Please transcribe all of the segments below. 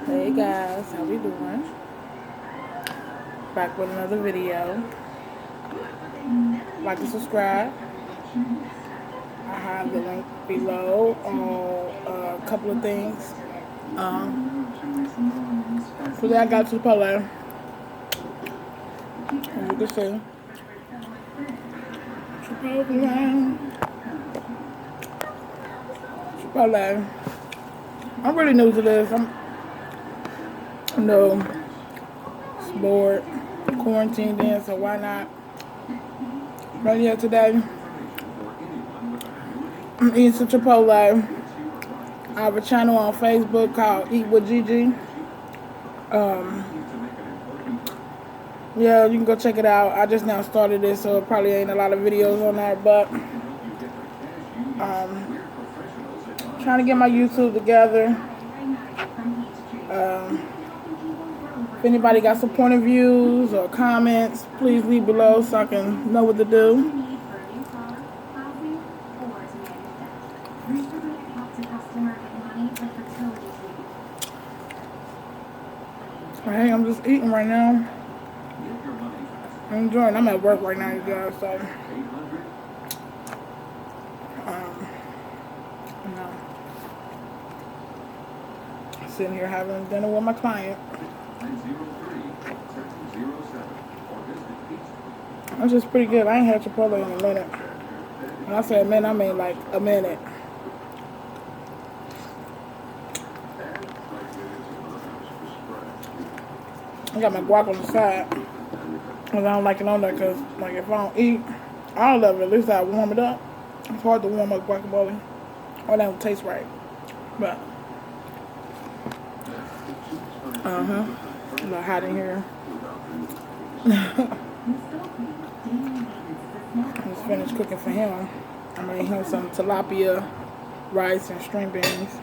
Hey guys, how we doing? Back with another video. Like and subscribe. I have the link below on a couple of things. Today I got chipotle. As you can see, chipotle. I'm really new to this. I'm no bored, quarantined in, so why not? Right here today, I'm eating some chipotle. I have a channel on Facebook called Eat with Geegee. Yeah, you can go check it out. I just now started it, so it probably ain't a lot of videos on there, but trying to get my YouTube together. If anybody got some point of views or comments, please leave below so I can know what to do. Hey, I'm just eating right now. I'm enjoying. I'm at work right now, you guys, so you know, sitting here having dinner with my client. It's just pretty good. I ain't had chipotle in a minute. When I say a minute, I mean like a minute. I got my guac on the side. Because I don't like it on there because, like, if I don't eat all of it, at least I warm it up. It's hard to warm up guacamole. Or that don't taste right. But, it's a little hot in here. Just finished cooking for him. I made him some tilapia, rice, and string beans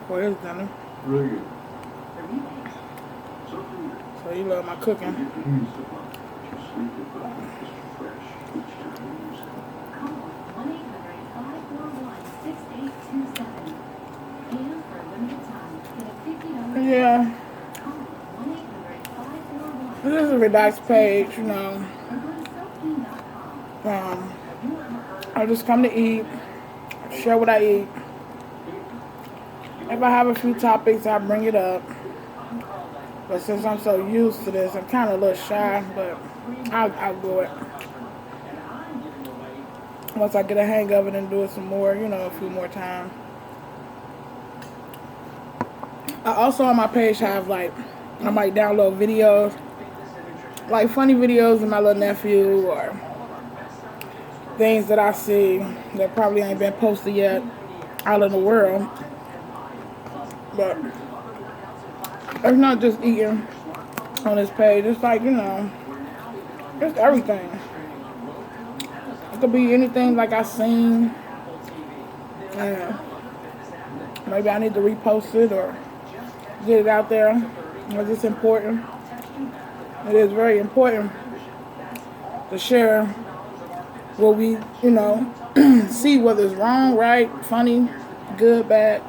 for his dinner. Really good. So he loved my cooking. Yeah. This is a relaxed page, you know. I just come to eat, share what I eat. If I have a few topics, I bring it up. But since I'm so used to this, I'm kind of a little shy, but I'll do it. Once I get a hang of it and do it some more, you know, a few more times. I also on my page have, like, I might download videos, like funny videos of my little nephew or things that I see that probably ain't been posted yet out in the world. But it's not just eating on this page. It's like, you know, it's everything. It could be anything like I seen. And maybe I need to repost it or get it out there because it's important. It is very important to share what we, you know, see whether it's wrong, right, funny, good, bad.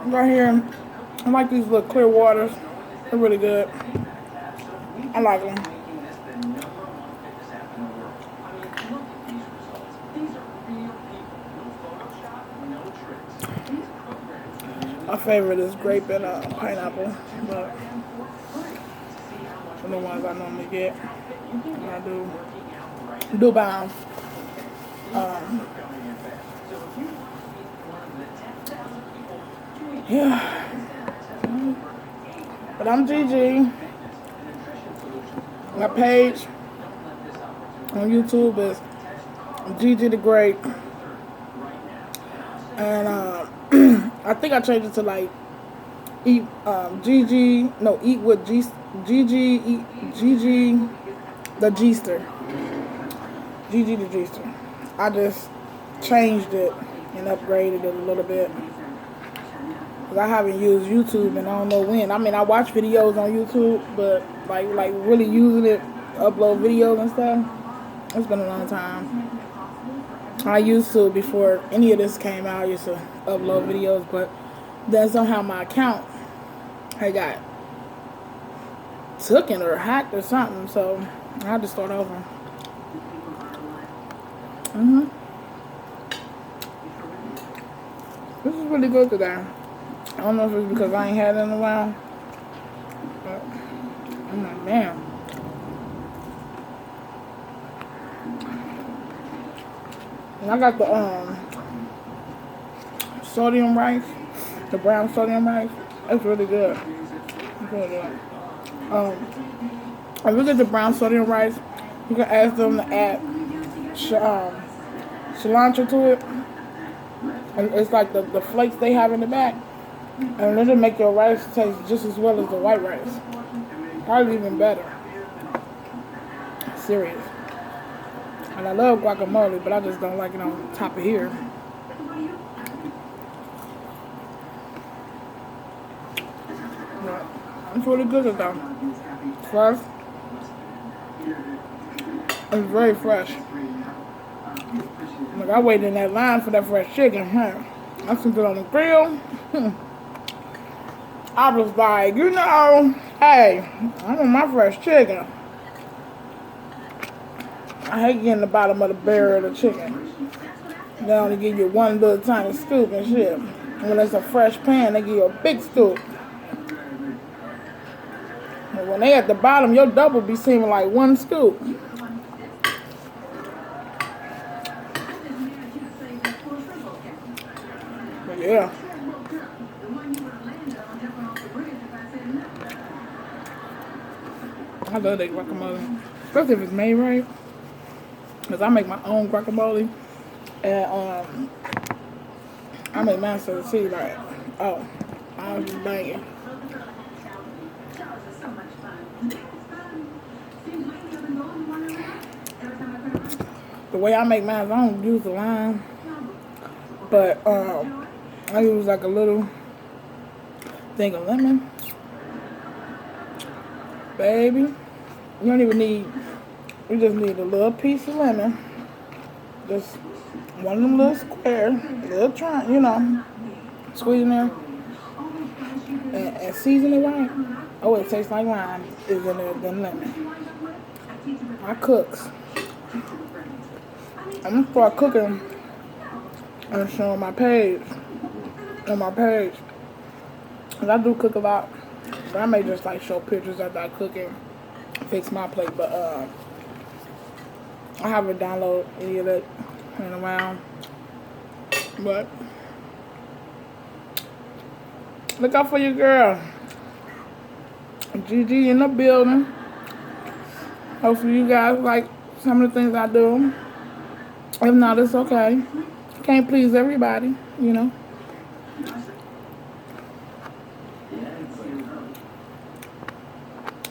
Right here, I like these little clear waters. They're really good. I like them. My favorite is grape and pineapple, but some of the ones I normally get, and I do buy them. Yeah, but I'm Geegee. My page on YouTube is Geegee the Great, and I think I changed it to like eat with Geegee the Geester. Geegee the Geester. I just changed it and upgraded it a little bit. Cause I haven't used YouTube and I don't know when. I mean, I watch videos on YouTube, but like really using it, upload videos and stuff, It's been a long time. I used to, before any of this came out, I used to upload videos, but then somehow my account had got taken or hacked or something, so I had to start over. This is really good today. I don't know if it's because I ain't had it in a while, but I'm like, man. And I got the sodium rice, the brown sodium rice. It's really good. It's really good. If you get the brown sodium rice, you can ask them to add cilantro to it. And it's like the flakes they have in the back. And it'll make your rice taste just as well as the white rice. Probably even better. Serious. And I love guacamole, but I just don't like it on top of here. But it's really good though. Fresh. It's very fresh. Like I waited in that line for that fresh chicken. I sent it on the grill. I was like, you know, hey, I want my fresh chicken. I hate getting the bottom of the barrel of the chicken. They only give you one little tiny scoop and shit. When it's a fresh pan, they give you a big scoop. And when they at the bottom, your double be seeming like one scoop. But yeah. I love that guacamole. Especially if it's made right. Because I make my own guacamole. And I make mine so to see like, oh, I was just banging. The way I make mine, I don't use the lime. But I use like a little thing of lemon. Baby, you don't even need, you just need a little piece of lemon. Just one of them little squares, little try, you know, squeeze in there and season it right. Oh, it tastes like lime is in there than lemon. I cooks. I'm gonna start cooking and show my page, on my page. Cause I do cook a lot. But I may just like show pictures after I cook and fix my plate. But I haven't downloaded any of that in a while. But look out for your girl. Geegee in the building. Hopefully you guys like some of the things I do. If not, it's okay. Can't please everybody, you know.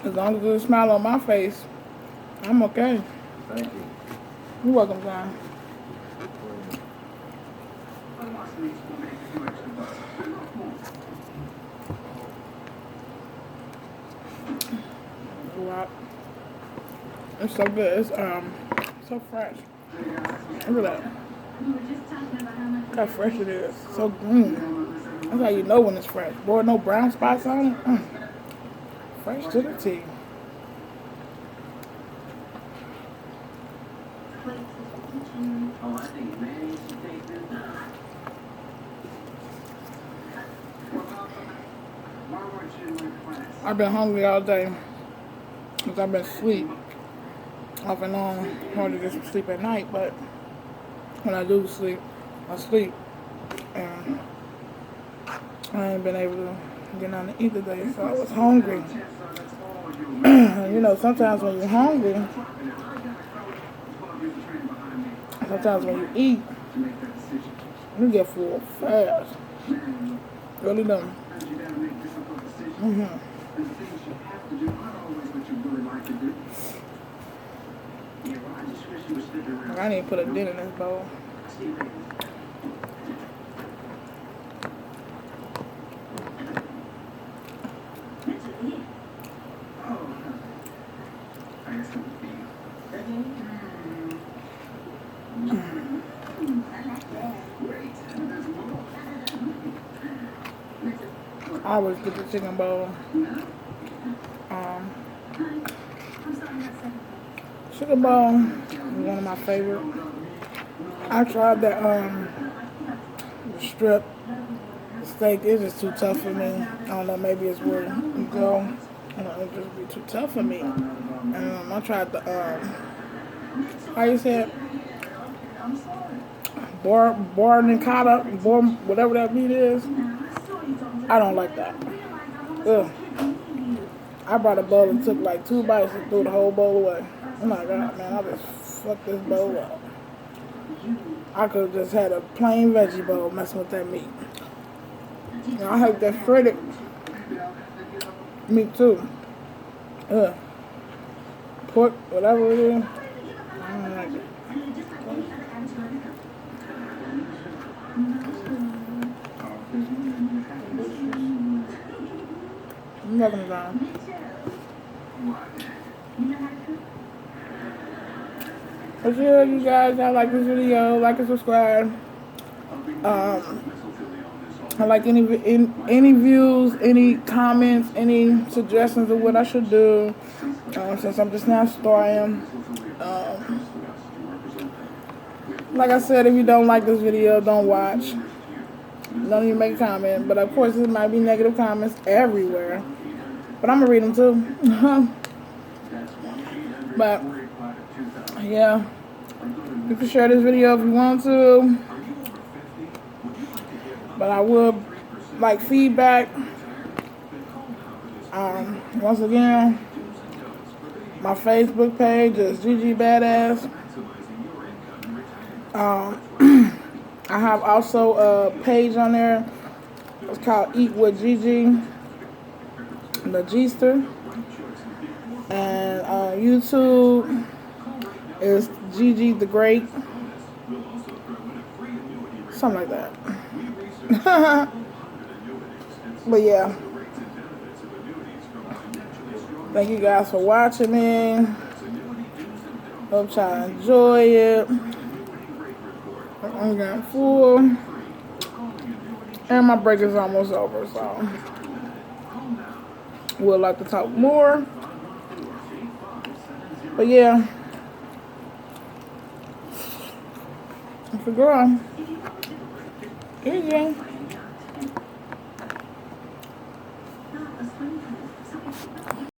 As long as there's a smile on my face, I'm okay. Thank you. You're welcome, John. Wow. It's so good. It's so fresh. Look at that. Look how fresh it is. So green. That's how you know when it's fresh. Boy, no brown spots on it. Fresh to the tea. I've been hungry all day because I've been asleep off and on. Hard to get some sleep at night, but when I do sleep, I sleep. And I ain't been able to get nothing to eat today, so I was hungry. You know, sometimes when you're hungry, sometimes when you eat, you get full fast. Really do. I need to put a dent in this bowl. always get the chicken bowl. Chicken bowl is one of my favorite. I tried that strip steak. It's just too tough for me. I don't know, maybe it's where you go. It'd just be too tough for me. I tried the how you say it? Bornicata, whatever that meat is. I don't like that. Ugh. I brought a bowl and took like 2 bites and threw the whole bowl away. Oh my god, man, I just fucked this bowl up. I could have just had a plain veggie bowl messing with that meat. And I hate that shredded meat too. Ugh. Pork, whatever it is. I don't like it. Nothing wrong. But yeah, you guys, I like this video. Like and subscribe. I like any views, any comments, any suggestions of what I should do. Since I'm just now starting. Like I said, if you don't like this video, don't watch. Don't even make a comment. But of course, there might be negative comments everywhere. But I'm going to read them too. But, yeah. You can share this video if you want to. But I would like feedback. Once again, my Facebook page is Geegee Badass. I have also a page on there. It's called Eat with Geegee, the Gster. And YouTube is Geegee the Great. Something like that. But yeah. Thank you guys for watching me. Hope y'all enjoy it. I'm getting full. And my break is almost over, so would like to talk more. But yeah. It's a girl. Geegee.